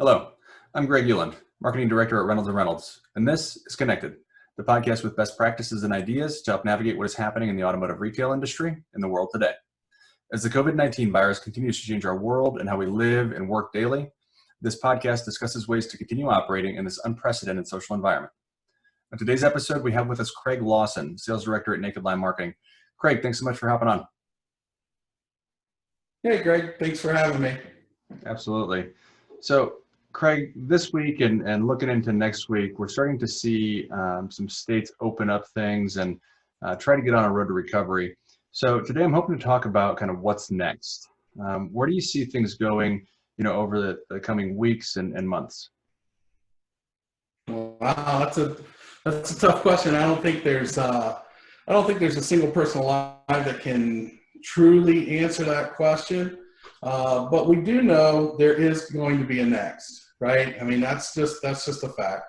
Hello, I'm Greg Euland, Marketing Director at Reynolds and Reynolds, and this is Connected, the podcast with best practices and ideas to help navigate what is happening in the automotive retail industry in the world today. As the COVID-19 virus continues to change our world and how we live and work daily, this podcast discusses ways to continue operating in this unprecedented social environment. On today's episode, we have with us Craig Lawson, Sales Director at Naked Line Marketing. Craig, thanks so much for hopping on. Hey, Greg, thanks for having me. Absolutely. So, Craig, this week and looking into next week, we're starting to see some states open up things and try to get on a road to recovery. So today I'm hoping to talk about kind of what's next. Where do you see things going, over the coming weeks and months? Wow, that's a tough question. I don't think there's a single person alive that can truly answer that question. But we do know there is going to be a next, right? I mean, that's just a fact.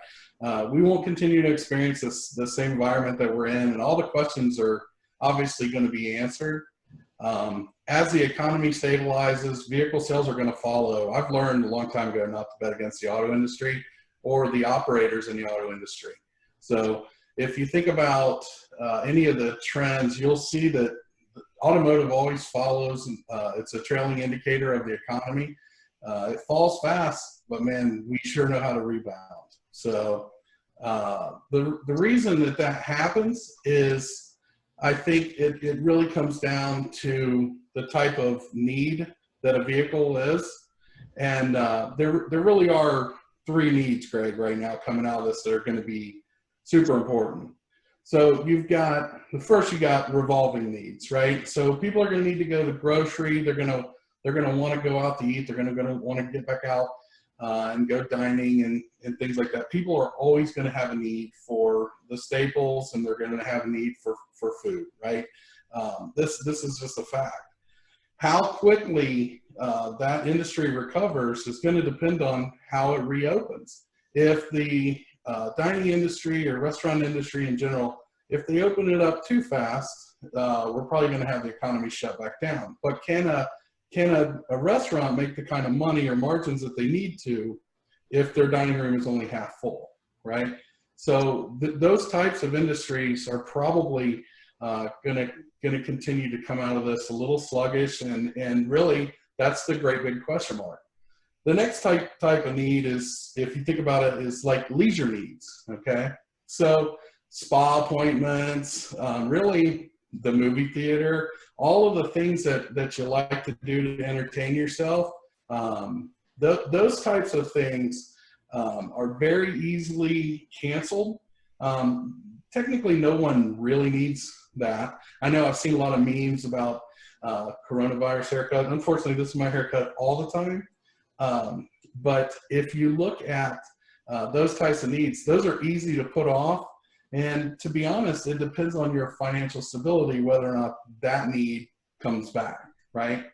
We won't continue to experience the same environment that we're in, and all the questions are obviously going to be answered. As the economy stabilizes, vehicle sales are going to follow. I've learned a long time ago not to bet against the auto industry or the operators in the auto industry. So if you think about any of the trends, you'll see that automotive always follows. It's a trailing indicator of the economy. It falls fast, but man, we sure know how to rebound. So the reason that happens is I think it really comes down to the type of need that a vehicle is. And there really are three needs, Greg, right now coming out of this that are going to be super important. So you got revolving needs, right? So people are going to need to go to the grocery. They're going to want to go out to eat. They're going to want to get back out and go dining and things like that. People are always going to have a need for the staples, and they're going to have a need for food, right? This is just a fact. How quickly that industry recovers is going to depend on how it reopens. If the dining industry or restaurant industry in general, if they open it up too fast, we're probably going to have the economy shut back down. But can a restaurant make the kind of money or margins that they need to if their dining room is only half full, right? So those types of industries are probably going to continue to come out of this a little sluggish, and really that's the great big question mark. The next type of need is, if you think about it, is like leisure needs, okay? So spa appointments, really the movie theater, all of the things that you like to do to entertain yourself, those types of things are very easily canceled. Technically, no one really needs that. I know I've seen a lot of memes about coronavirus haircut. Unfortunately, this is my haircut all the time. But if you look at those types of needs, those are easy to put off. And to be honest, it depends on your financial stability whether or not that need comes back, right?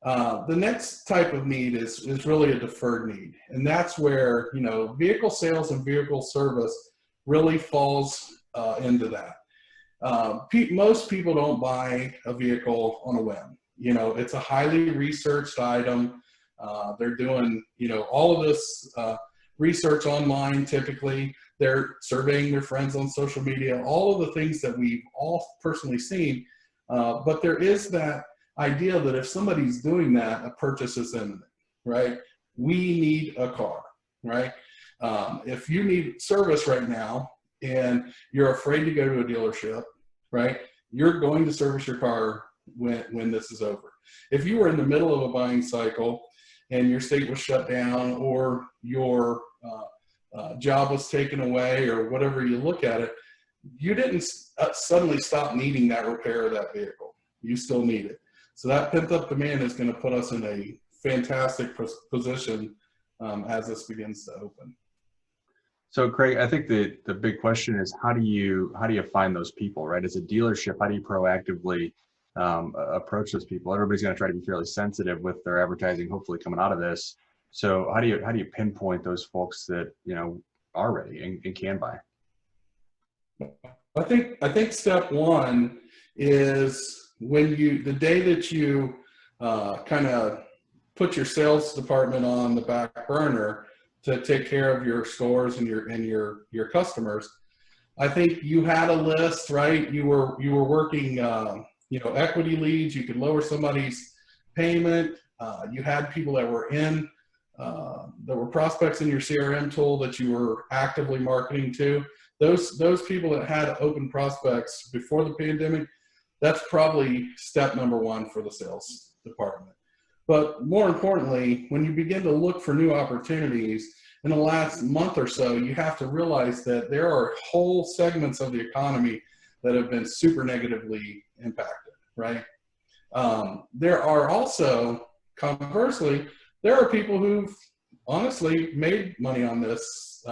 The next type of need is really a deferred need. And that's where, vehicle sales and vehicle service really falls into that. Most people don't buy a vehicle on a whim. It's a highly researched item. They're doing, all of this research online typically. They're surveying their friends on social media, all of the things that we've all personally seen. But there is that idea that if somebody's doing that, a purchase is imminent, right? We need a car, right? If you need service right now and you're afraid to go to a dealership, right? You're going to service your car when this is over. If you were in the middle of a buying cycle and your state was shut down, or your job was taken away, or whatever you look at it, you didn't suddenly stop needing that repair of that vehicle. You still need it. So that pent-up demand is going to put us in a fantastic position as this begins to open. So, Craig, I think the big question is how do you find those people, right? As a dealership, how do you proactively approach those people? Everybody's going to try to be fairly sensitive with their advertising, hopefully coming out of this. So how do you pinpoint those folks that are ready and can buy? I think step one is the day that you kind of put your sales department on the back burner, to take care of your stores and your customers. I think you had a list, right? You were working, equity leads. You could lower somebody's payment. You had people that were that were prospects in your CRM tool that you were actively marketing to. Those people that had open prospects before the pandemic, that's probably step number one for the sales department. But more importantly, when you begin to look for new opportunities in the last month or so, you have to realize that there are whole segments of the economy that have been super negatively impacted, right? There are also, conversely, there are people who've honestly made money on this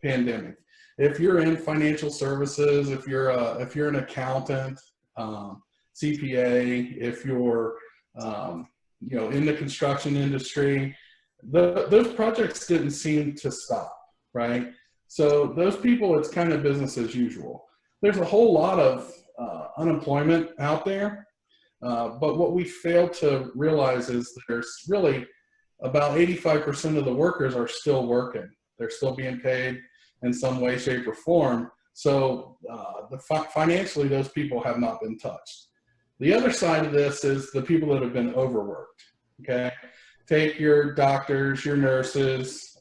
pandemic. If you're in financial services, if you're an accountant, CPA, if you're in the construction industry, those projects didn't seem to stop, right? So those people, it's kind of business as usual. There's a whole lot of unemployment out there, but what we fail to realize is there's really about 85% of the workers are still working. They're still being paid in some way, shape, or form. So financially, those people have not been touched. The other side of this is the people that have been overworked, okay? Take your doctors, your nurses,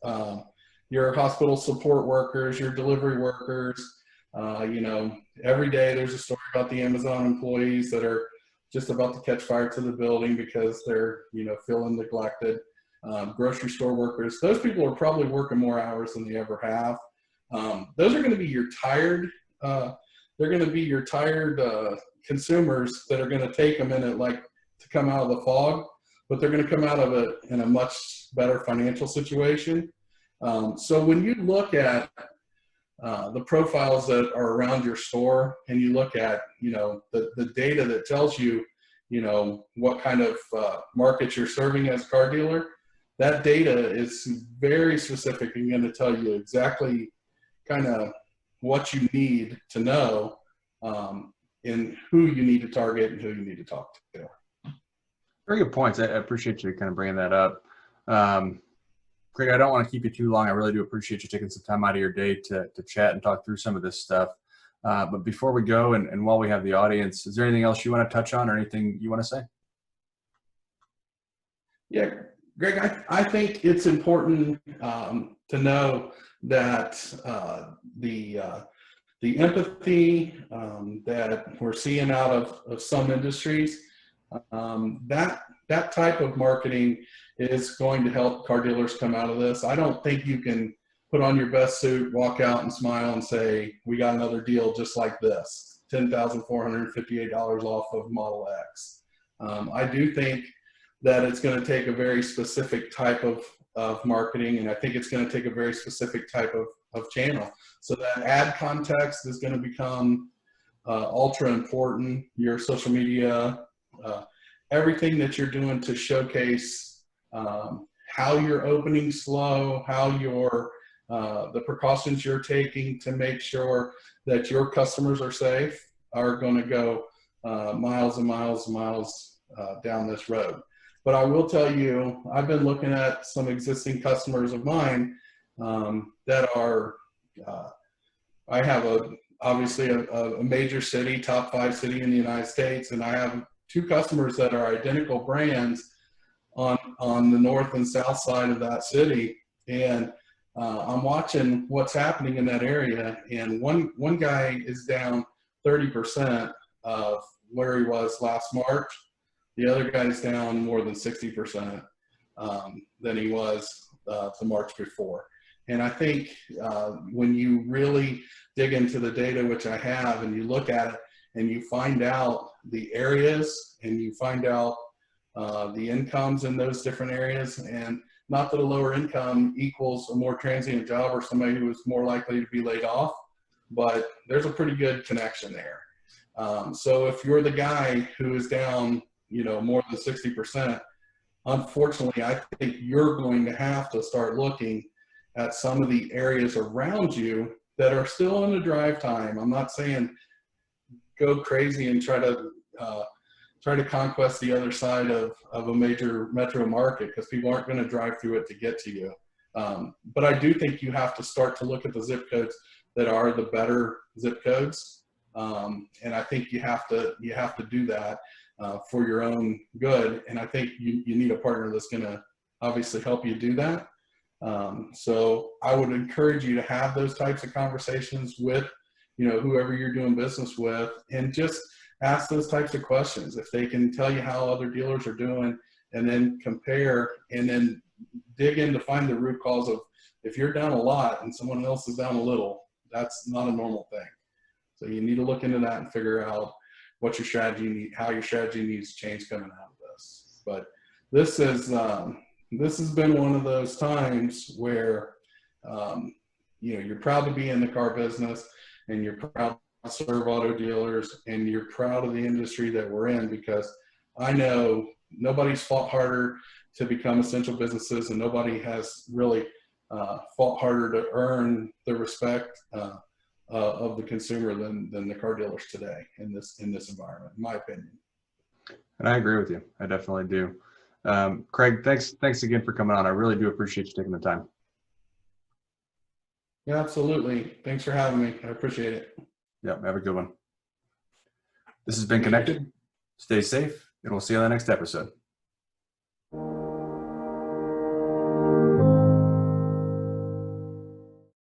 your hospital support workers, your delivery workers. Every day there's a story about the Amazon employees that are just about to catch fire to the building because they're, feeling neglected. Grocery store workers, those people are probably working more hours than they ever have. Those are going to be your tired, they're going to be your tired consumers that are going to take a minute to come out of the fog, but they're going to come out of it in a much better financial situation. So when you look at the profiles that are around your store and you look at, the data that tells you, what kind of market you're serving as a car dealer, that data is very specific and going to tell you exactly kind of what you need to know and who you need to target and who you need to talk to. Very good points. I appreciate you kind of bringing that up. Craig, I don't want to keep you too long. I really do appreciate you taking some time out of your day to chat and talk through some of this stuff. But before we go and while we have the audience, is there anything else you want to touch on or anything you want to say? Yeah, Greg, I think it's important to know that the empathy that we're seeing out of some industries, that type of marketing is going to help car dealers come out of this. I don't think you can put on your best suit, walk out and smile and say, we got another deal just like this, $10,458 off of Model X. I do think that it's going to take a very specific type of marketing, and I think it's going to take a very specific type of channel. So that ad context is going to become ultra important. Your social media, everything that you're doing to showcase how you're opening slow, how the precautions you're taking to make sure that your customers are safe are going to go miles and miles and miles down this road. But I will tell you, I've been looking at some existing customers of mine that are, I have obviously a major city, top 5 city in the United States, and I have 2 customers that are identical brands on the north and south side of that city. And I'm watching what's happening in that area, and one guy is down 30% of where he was last March. The other guy's down more than 60% than he was the March before. And I think when you really dig into the data, which I have, and you look at it and you find out the areas and you find out the incomes in those different areas, and not that a lower income equals a more transient job or somebody who is more likely to be laid off, but there's a pretty good connection there. So if you're the guy who is down, more than 60%, unfortunately, I think you're going to have to start looking at some of the areas around you that are still in the drive time. I'm not saying go crazy and try to conquest the other side of a major metro market, because people aren't going to drive through it to get to you. But I do think you have to start to look at the zip codes that are the better zip codes. And I think you have to do that for your own good. And I think you need a partner that's going to obviously help you do that. So I would encourage you to have those types of conversations with, whoever you're doing business with, and just ask those types of questions. If they can tell you how other dealers are doing, and then compare, and then dig in to find the root cause of, if you're down a lot and someone else is down a little, that's not a normal thing. So you need to look into that and figure out what your strategy how your strategy needs to change coming out of this. But this has been one of those times where, you're proud to be in the car business, and you're proud to serve auto dealers, and you're proud of the industry that we're in, because I know nobody's fought harder to become essential businesses, and nobody has really fought harder to earn the respect of the consumer than the car dealers today in this environment, in my opinion. And I agree with you. I definitely do. Craig, thanks again for coming on. I really do appreciate you taking the time. Yeah, absolutely. Thanks for having me. I appreciate it. Yep. Have a good one. This has been Connected. Stay safe, and we'll see you on the next episode.